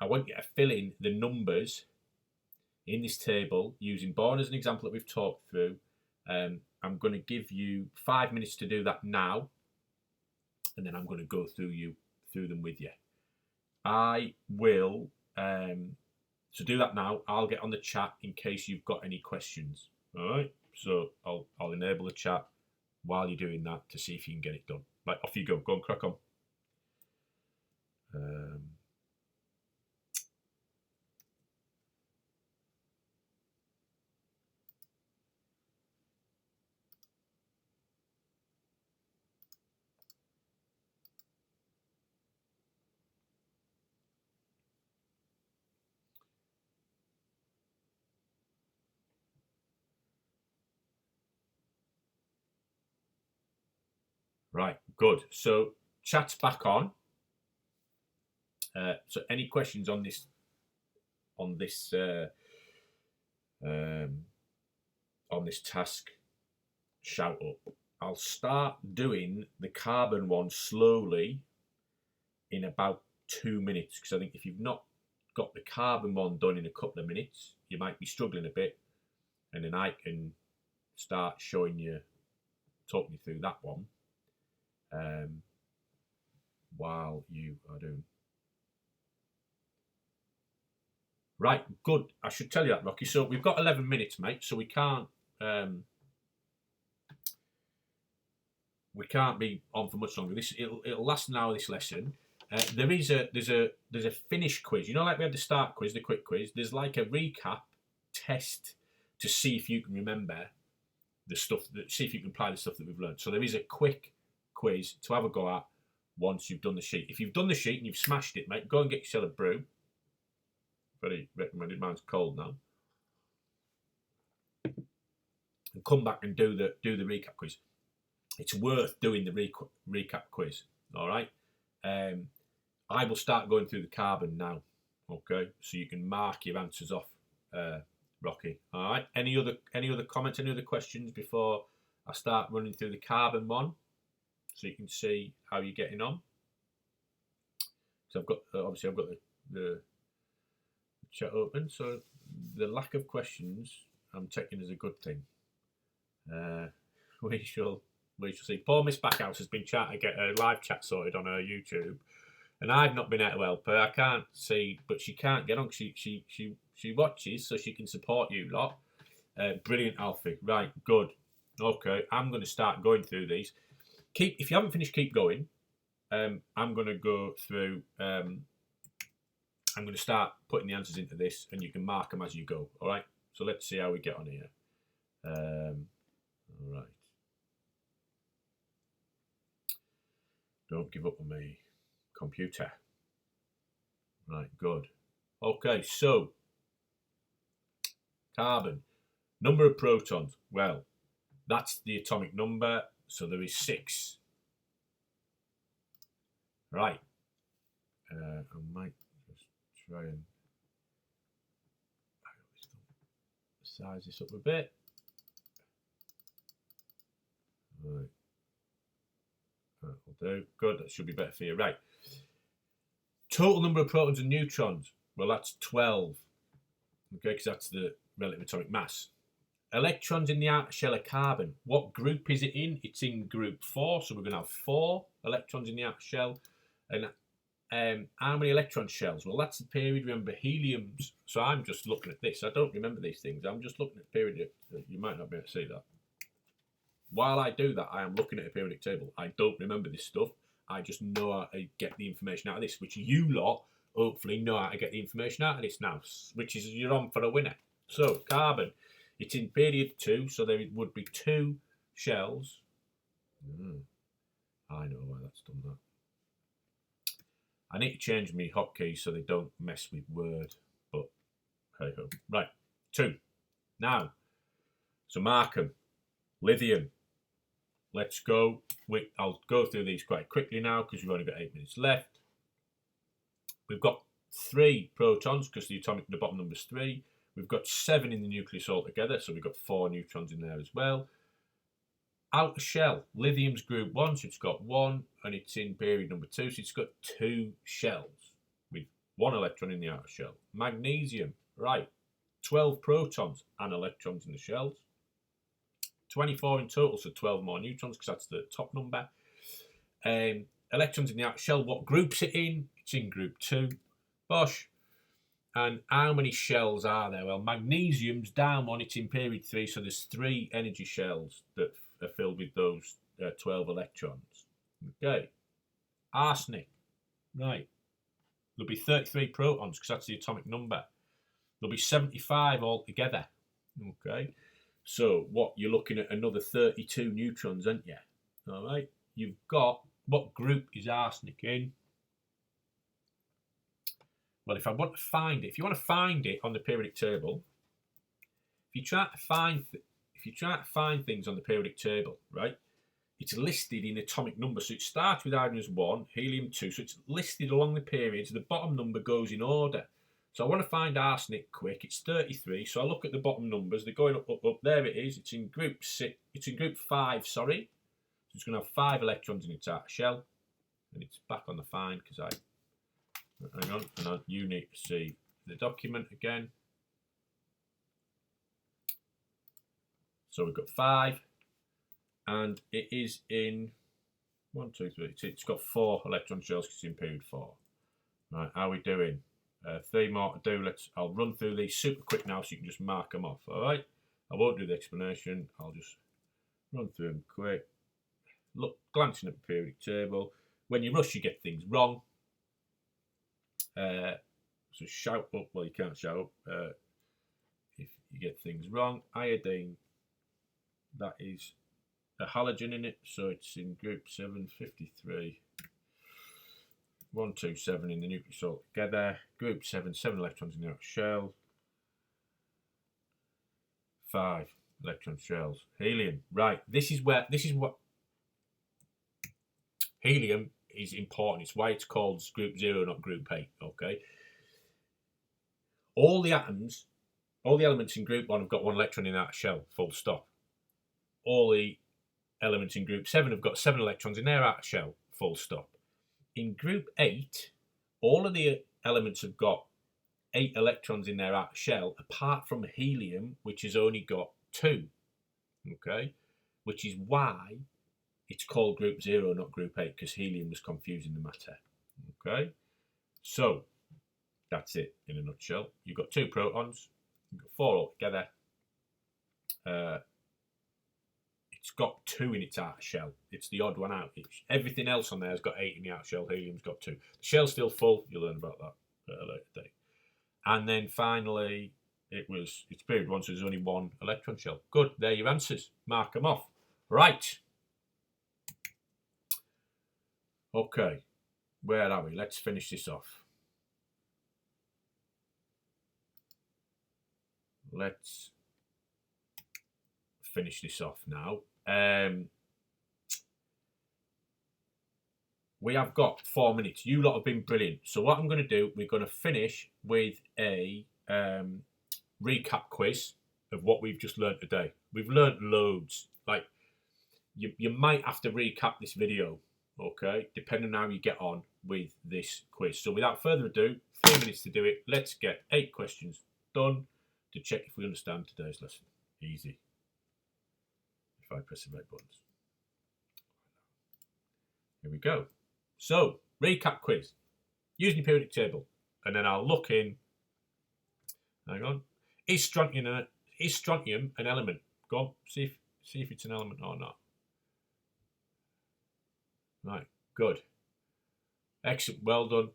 want you to fill in the numbers in this table using boron as an example that we've talked through. I'm going to give you 5 minutes to do that now, and then I'm going to go through them with you. I will, so do that now. I'll get on the chat in case you've got any questions. All right, so I'll enable the chat while you're doing that to see if you can get it done. Right, off you go. Go and crack on. Right, good. So chat's back on. So any questions on this task, shout up. I'll start doing the carbon one slowly in about 2 minutes, because I think if you've not got the carbon one done in a couple of minutes, you might be struggling a bit, and then I can start talking you through that one while you are doing. Right, good. I should tell you that, Rocky. So we've got 11 minutes, mate, so we can't be on for much longer. It'll last an hour, this lesson. there's a finish quiz. You know, like we had the start quiz, the quick quiz. There's like a recap test to see if you can remember the stuff, see if you can apply the stuff that we've learned. So there is a quick quiz to have a go at once you've done the sheet. If you've done the sheet and you've smashed it, mate, go and get yourself a brew. Very recommended. Mine's cold now. And come back and do the recap quiz. It's worth doing the recap quiz. All right. I will start going through the carbon now. Okay, so you can mark your answers off, Rocky. All right. Any other comments? Any other questions before I start running through the carbon one, so you can see how you're getting on? So I've got obviously I've got the chat open, so the lack of questions I'm taking as a good thing. We shall see. Poor Miss Backhouse has been trying to get a live chat sorted on her YouTube, and I've not been able to help her. I can't see, but she can't get on. She watches, so she can support you lot. Brilliant, Alfie. Right, good. Okay, I'm going to start going through these. If you haven't finished, keep going. I'm going to go through. I'm going to start putting the answers into this, and you can mark them as you go. All right. So let's see how we get on here. All right. Don't give up on me, computer. Right, good. Okay, so carbon, number of protons. Well, that's the atomic number, so there is 6. Right. I might just try and size this up a bit. Right. That'll do. Good, that should be better for you. Right. Total number of protons and neutrons. Well, that's 12. Okay, because that's the relative atomic mass. Electrons in the outer shell of carbon. What group is it in? It's in group 4, so we're going to have 4 electrons in the outer shell. And how many electron shells? Well, that's the period. Remember, helium's. So I'm just looking at this. I don't remember these things. I'm just looking at the period. You might not be able to see that. While I do that, I am looking at a periodic table. I don't remember this stuff. I just know how to get the information out of this, which you lot hopefully know how to get the information out of this now, which is you're on for a winner. So, carbon. It's in period 2, so there would be 2 shells. I know why that's done that. I need to change my hotkeys so they don't mess with Word, but hey ho. Right, 2. Now, so mark them. Lithium. Let's go. I'll go through these quite quickly now because we've only got 8 minutes left. We've got 3 protons because the bottom number is 3. We've got 7 in the nucleus altogether, so we've got 4 neutrons in there as well. Outer shell, lithium's group 1, so it's got 1, and it's in period number 2, so it's got 2 shells with 1 electron in the outer shell. Magnesium, right, 12 protons and electrons in the shells. 24 in total, so 12 more neutrons, because that's the top number. Electrons in the outer shell, what group's it in? It's in group 2. Bosh. And how many shells are there? Well, magnesium's down 1, it's in period 3, so there's 3 energy shells that are filled with those 12 electrons. Okay. Arsenic. Right. There'll be 33 protons, because that's the atomic number. There'll be 75 altogether. Okay. So what, you're looking at another 32 neutrons, aren't you? All right. You've got, what group is arsenic in? Well, if I want to find it, if you want to find it on the periodic table, if you try to find things on the periodic table, right, it's listed in atomic number. So it starts with hydrogen as 1, helium 2. So it's listed along the periods. The bottom number goes in order. So I want to find arsenic quick. It's 33. So I look at the bottom numbers. They're going up, up, up. There it is. It's in group 6. It's in group 5. Sorry. So it's going to have 5 electrons in its outer shell, and it's back on the find because I. Hang on, and you need to see the document again. So we've got 5, and it is in 1, 2, 3. It's got 4 electron shells because it's in period 4. Right, how are we doing? 3 more to do. I'll run through these super quick now so you can just mark them off. All right. I won't do the explanation. I'll just run through them quick. Look, glancing at the periodic table. When you rush, you get things wrong. So shout up. Well, you can't shout up if you get things wrong. Iodine, that is a halogen in it, so it's in group 753. 1, 2, 7 in the nucleus all together. Group 7, 7 electrons in the outer shell. 5 electron shells. Helium. Right, this is what helium is important. It's why it's called group 0, not group 8. Okay. All the elements in group 1 have got 1 electron in that shell, full stop. All the elements in group 7 have got 7 electrons in their outer shell, full stop. In group 8, all of the elements have got 8 electrons in their outer shell, apart from helium, which has only got 2. Okay, which is why it's called group 0, not group 8, because helium was confusing the matter. Okay, so that's it in a nutshell. You've got 2 protons, you've got 4 altogether. It's got 2 in its outer shell. It's the odd one out. Everything else on there has got 8 in the outer shell. Helium's got 2. The shell's still full. You'll learn about that at a later date. And then finally, it's period 1, so there's only 1 electron shell. Good. There are your answers. Mark them off. Right. Okay. Where are we? Let's finish this off. Let's finish this off now. We have got 4 minutes. You lot have been brilliant. So what I'm going to do, we're going to finish with a recap quiz of what we've just learned today. We've learned loads. Like, you might have to recap this video, okay, depending on how you get on with this quiz. So without further ado, 3 minutes to do it. Let's get 8 questions done to check if we understand today's lesson. Easy. If I press the right buttons. Here we go. So, recap quiz. Using your periodic table. And then I'll look in. Hang on. Is strontium an element? Go on, see if it's an element or not. Right, good. Excellent, well done.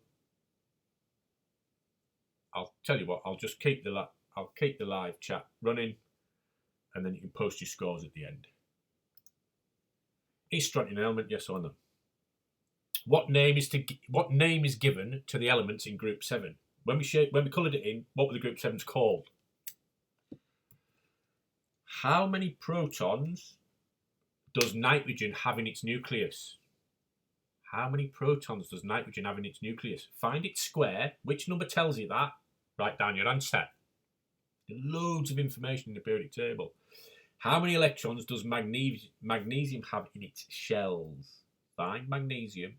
I'll tell you what, I'll just keep the live chat running, and then you can post your scores at the end. Is strontium an element? Yes or no? What name is given to the elements in group 7? When we coloured it in, what were the group 7s called? How many protons does nitrogen have in its nucleus? How many protons does nitrogen have in its nucleus? Find its square. Which number tells you that? Write down your answer. Loads of information in the periodic table. How many electrons does magnesium have in its shells? Find magnesium.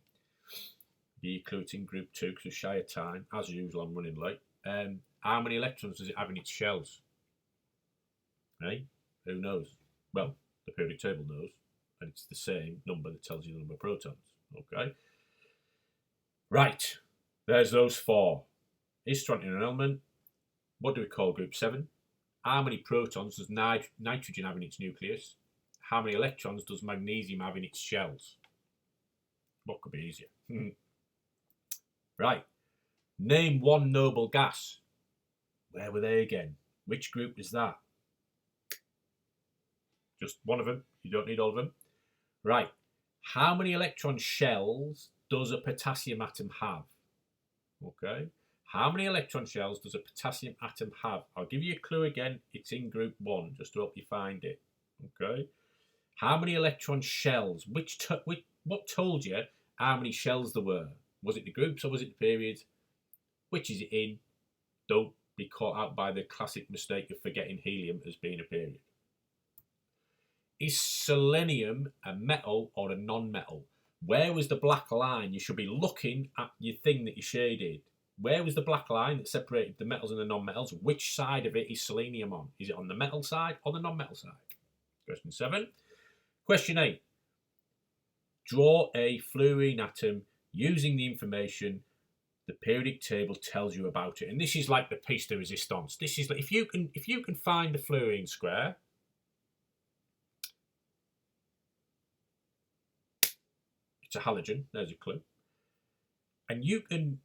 Be included in group 2 because we're shy of time. As usual, I'm running late. How many electrons does it have in its shells? Hey, who knows? Well, the periodic table knows, and it's the same number that tells you the number of protons. Okay. Right. There's those 4. Is strontium an element? What do we call group 7? How many protons does nitrogen have in its nucleus? How many electrons does magnesium have in its shells? What could be easier? Right. Name 1 noble gas. Where were they again? Which group is that? Just one of them. You don't need all of them. Right. How many electron shells does a potassium atom have? Okay. How many electron shells does a potassium atom have? I'll give you a clue again. It's in group 1, just to help you find it. Okay. How many electron shells? What told you how many shells there were? Was it the groups or was it the periods? Which is it in? Don't be caught out by the classic mistake of forgetting helium as being a period. Is selenium a metal or a non-metal? Where was the black line? You should be looking at your thing that you shaded. Where was the black line that separated the metals and the non-metals? Which side of it is selenium on? Is it on the metal side or the non-metal side? Question 7. Question 8. Draw a fluorine atom using the information the periodic table tells you about it. And this is like the piece de resistance. This is like, if you can find the fluorine square, it's a halogen, there's a clue. And you can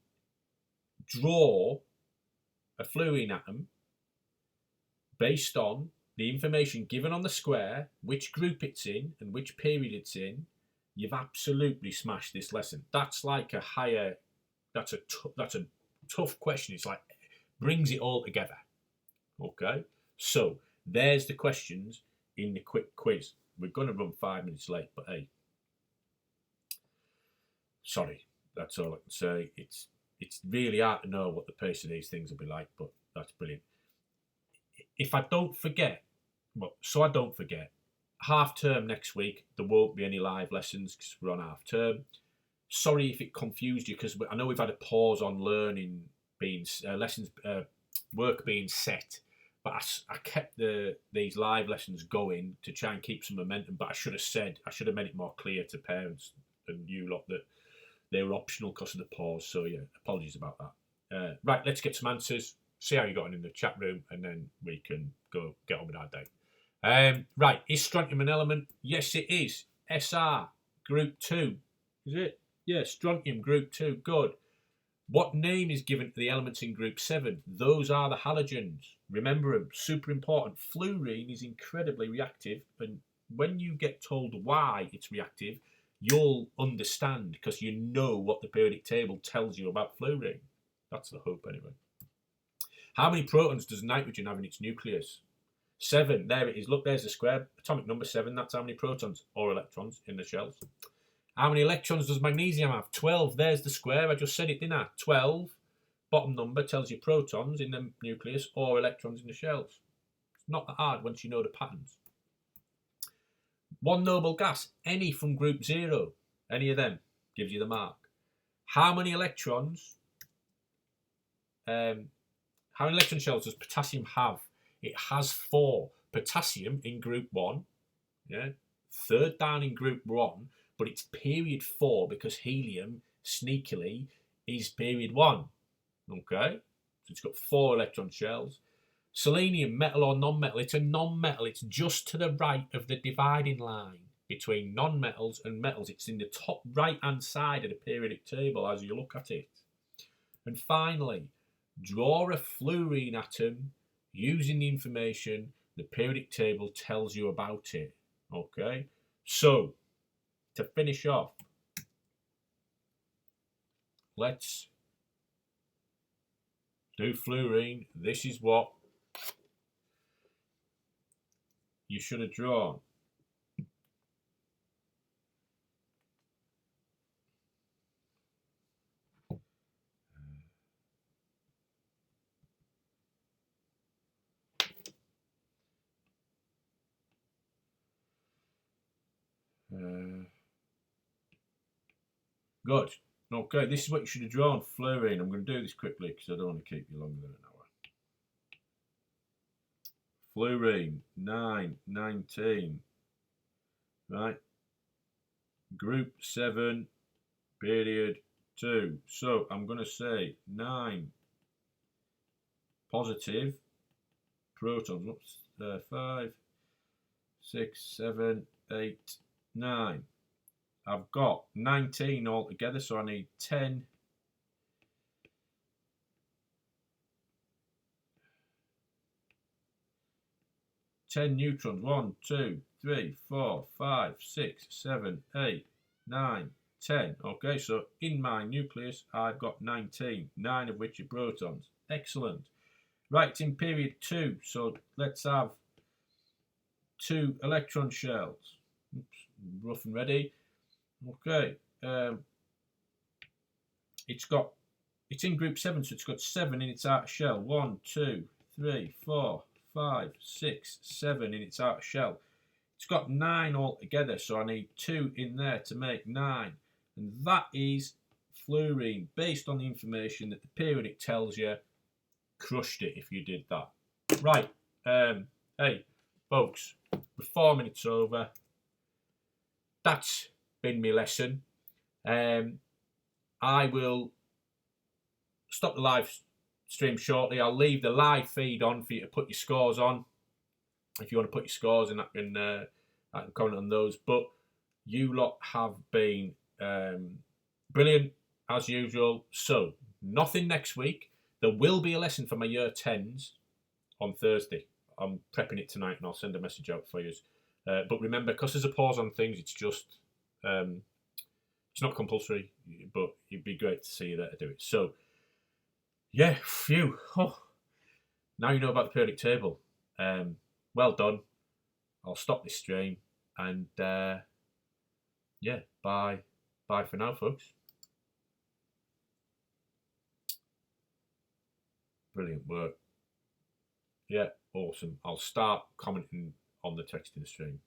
draw a fluorine atom based on the information given on the square, which group it's in and which period it's in, you've absolutely smashed this lesson. That's like a higher, that's a tough question. It's like, brings it all together. Okay, so there's the questions in the quick quiz. We're going to run 5 minutes late, but hey, sorry, that's all I can say. It's really hard to know what the pace of these things will be like, but that's brilliant. If I don't forget, I don't forget, half term next week, there won't be any live lessons because we're on half term. Sorry if it confused you, because I know we've had a pause on learning being work being set, but I kept these live lessons going to try and keep some momentum. But I should have made it more clear to parents and you lot that they were optional because of the pause. So yeah, apologies about that. Right, let's get some answers. See how you got on in the chat room, and then we can go get on with our day. Right, is strontium an element? Yes, it is. SR, group 2. Is it? Yeah, strontium, group 2. Good. What name is given to the elements in group 7? Those are the halogens. Remember them, super important. Fluorine is incredibly reactive, and when you get told why it's reactive, you'll understand because you know what the periodic table tells you about fluorine. That's the hope, anyway. How many protons does nitrogen have in its nucleus? 7. There it is. Look, there's the square. Atomic number 7. That's how many protons or electrons in the shells. How many electrons does magnesium have? 12. There's the square. I just said it, didn't I? 12. Bottom number tells you protons in the nucleus or electrons in the shells. It's not that hard once you know the patterns. One noble gas, any from group 0. Any of them gives you the mark. How many electrons? How many electron shells does potassium have? It has 4. Potassium in group 1, yeah, third down in group 1, but it's period 4 because helium, sneakily, is period 1. Okay, so it's got 4 electron shells. Selenium, metal or non-metal? It's a non-metal. It's just to the right of the dividing line between non-metals and metals. It's in the top right-hand side of the periodic table as you look at it. And finally, draw a fluorine atom using the information the periodic table tells you about it. Okay, so to finish off, let's do fluorine. This is what you should have drawn. Good. Okay, this is what you should have drawn. Fluorine. I'm going to do this quickly because I don't want to keep you longer than an hour. Fluorine, 9, 19. Right. Group 7, period 2. So I'm going to say 9 positive protons. Oops, 5, 6, 7, 8, 9. I've got 19 altogether, so I need 10 neutrons. 1, 2, 3, 4, 5, 6, 7, 8, 9, 10. Okay, so in my nucleus, I've got 19, 9 of which are protons. Excellent. Right, it's in period 2, so let's have 2 electron shells. Oops, rough and ready. Okay, it's in group 7, so it's got 7 in its outer shell. 1, 2, 3, 4, 5, 6, 7 in its outer shell. It's got 9 altogether, so I need 2 in there to make 9. And that is fluorine, based on the information that the periodic tells you. Crushed it if you did that. Right, hey, folks, we're 4 minutes over. That's been my lesson. I will stop the live stream shortly. I'll leave the live feed on for you to put your scores on. If you want to put your scores in, I can comment on those. But you lot have been brilliant as usual. So Nothing next week. There will be a lesson for my year 10s on Thursday. I'm prepping it tonight and I'll send a message out for you. But remember, because there's a pause on things, it's just, it's not compulsory, but it'd be great to see you there to do it. So, yeah, phew. Oh, now you know about the periodic table. Well done. I'll stop this stream and yeah, bye. Bye for now, folks. Brilliant work. Yeah, awesome. I'll start commenting on the text in the stream.